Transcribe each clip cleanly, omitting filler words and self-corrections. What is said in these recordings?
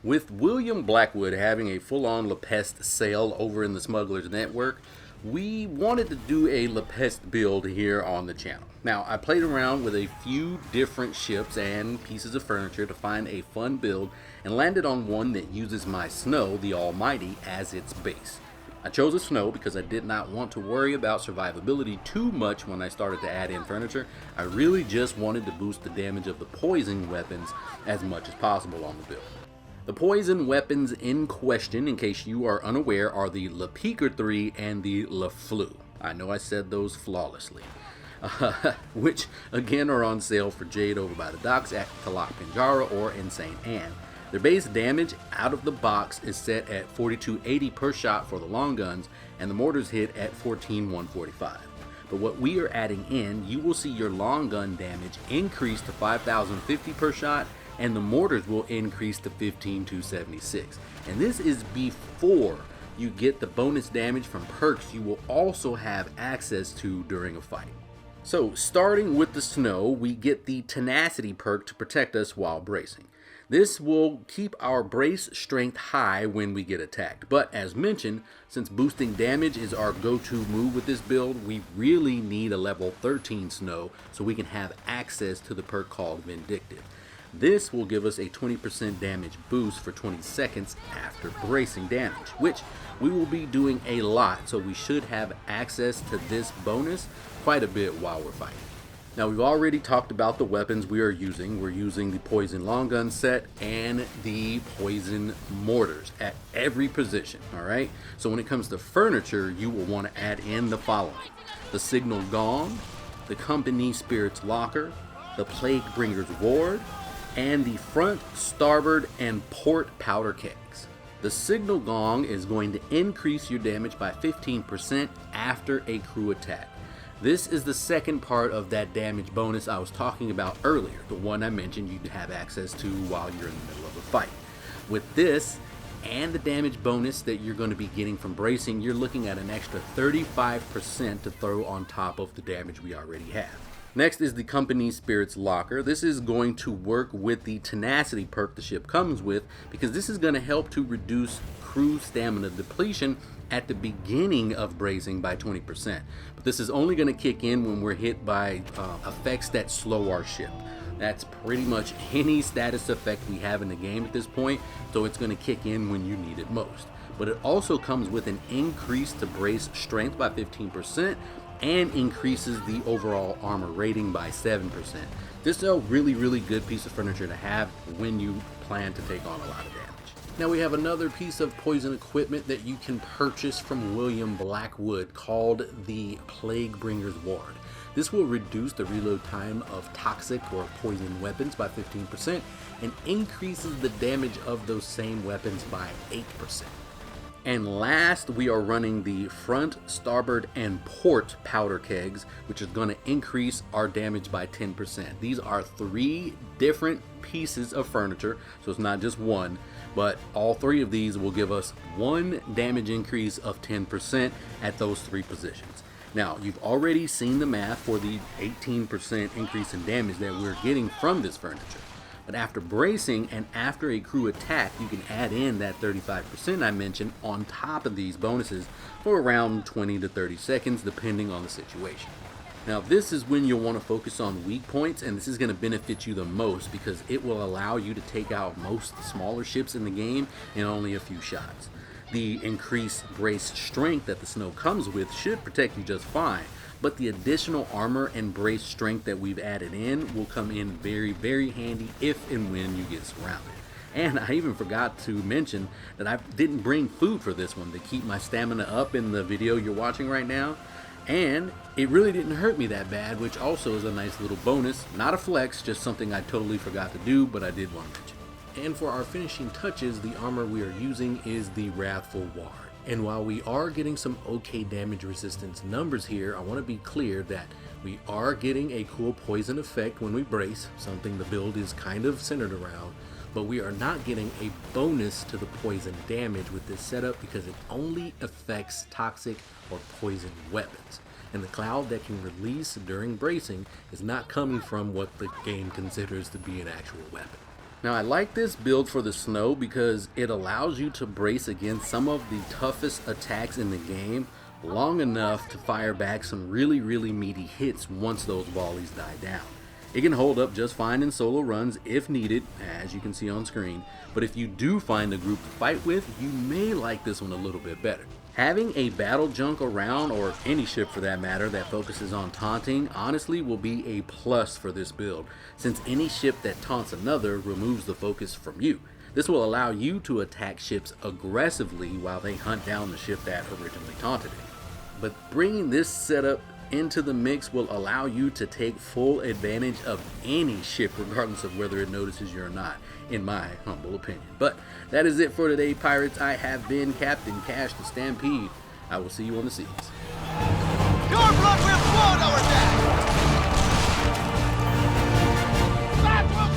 With William Blackwood having a full-on La Peste sale over in the Smugglers Network, we wanted to do a La Peste build here on the channel. Now, I played around with a few different ships and pieces of furniture to find a fun build and landed on one that uses my Snow, the Almighty, as its base. I chose a Snow because I did not want to worry about survivability too much when I started to add in furniture. I really just wanted to boost the damage of the poison weapons as much as possible on the build. The poison weapons in question, in case you are unaware, are the Piqure 3 and the Fleau. I know I said those flawlessly. Which again are on sale for Jade over by the docks at Kalak Pinjara or in St. Anne. Their base damage out of the box is set at 4280 per shot for the long guns, and the mortars hit at 14145. But what we are adding in, you will see your long gun damage increase to 5050 per shot, and the mortars will increase to 15276. And this is before you get the bonus damage from perks you will also have access to during a fight. So starting with the Snow, we get the Tenacity perk to protect us while bracing. This will keep our brace strength high when we get attacked, but as mentioned, since boosting damage is our go-to move with this build, we really need a level 13 Snow so we can have access to the perk called Vindictive. This will give us a 20% damage boost for 20 seconds after bracing damage, which we will be doing a lot, so we should have access to this bonus quite a bit while we're fighting. Now, we've already talked about the weapons we are using. We're using the poison long gun set and the poison mortars at every position, all right? So when it comes to furniture, you will want to add in the following: the signal gong, the company spirit's locker, the plague bringer's ward, and the front, starboard, and port powder kegs. The signal gong is going to increase your damage by 15% after a crew attack. This is the second part of that damage bonus I was talking about earlier, the one I mentioned you'd have access to while you're in the middle of a fight. With this and the damage bonus that you're going to be getting from bracing, you're looking at an extra 35% to throw on top of the damage we already have. Next is the Company Spirit's Locker. This is going to work with the Tenacity perk the ship comes with, because this is going to help to reduce crew stamina depletion at the beginning of bracing by 20%. But this is only going to kick in when we're hit by effects that slow our ship. That's pretty much any status effect we have in the game at this point, so it's going to kick in when you need it most. But it also comes with an increase to brace strength by 15%, and increases the overall armor rating by 7%. This is a really good piece of furniture to have when you plan to take on a lot of damage. Now we have another piece of poison equipment that you can purchase from William Blackwood called the Plague Bringer's Ward. This will reduce the reload time of toxic or poison weapons by 15% and increases the damage of those same weapons by 8%. And last, we are running the front, starboard, and port powder kegs, which is going to increase our damage by 10%. These are 3 different pieces of furniture, so it's not just one, but all 3 of these will give us 1 damage increase of 10% at those 3 positions. Now, you've already seen the math for the 18% increase in damage that we're getting from this furniture. But after bracing and after a crew attack, you can add in that 35% I mentioned on top of these bonuses for around 20 to 30 seconds, depending on the situation. Now, this is when you'll want to focus on weak points, and this is going to benefit you the most because it will allow you to take out most smaller ships in the game in only a few shots. The increased brace strength that the Snow comes with should protect you just fine, but the additional armor and brace strength that we've added in will come in very handy if and when you get surrounded. And I even forgot to mention that I didn't bring food for this one to keep my stamina up in the video you're watching right now, and it really didn't hurt me that bad, which also is a nice little bonus. Not a flex, just something I totally forgot to do, but I did want to mention. And for our finishing touches, the armor we are using is the Wrathful Ward. And while we are getting some okay damage resistance numbers here, I want to be clear that we are getting a cool poison effect when we brace, something the build is kind of centered around, but we are not getting a bonus to the poison damage with this setup because it only affects toxic or poison weapons. And the cloud that can release during bracing is not coming from what the game considers to be an actual weapon. Now I like this build for the snow because it allows you to brace against some of the toughest attacks in the game long enough to fire back some really meaty hits once those volleys die down. It can hold up just fine in solo runs if needed, as you can see on screen, but if you do find a group to fight with, you may like this one a little bit better. Having a battle junk around, or any ship for that matter, that focuses on taunting honestly will be a plus for this build, since any ship that taunts another removes the focus from you. This will allow you to attack ships aggressively while they hunt down the ship that originally taunted it. But bringing this setup into the mix will allow you to take full advantage of any ship regardless of whether it notices you or not, in my humble opinion. But that is it for today, pirates. I have been Captain Cash the Stampede. I will see you on the seas. Your blood will float our deck! That will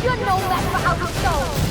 You know that's how to go!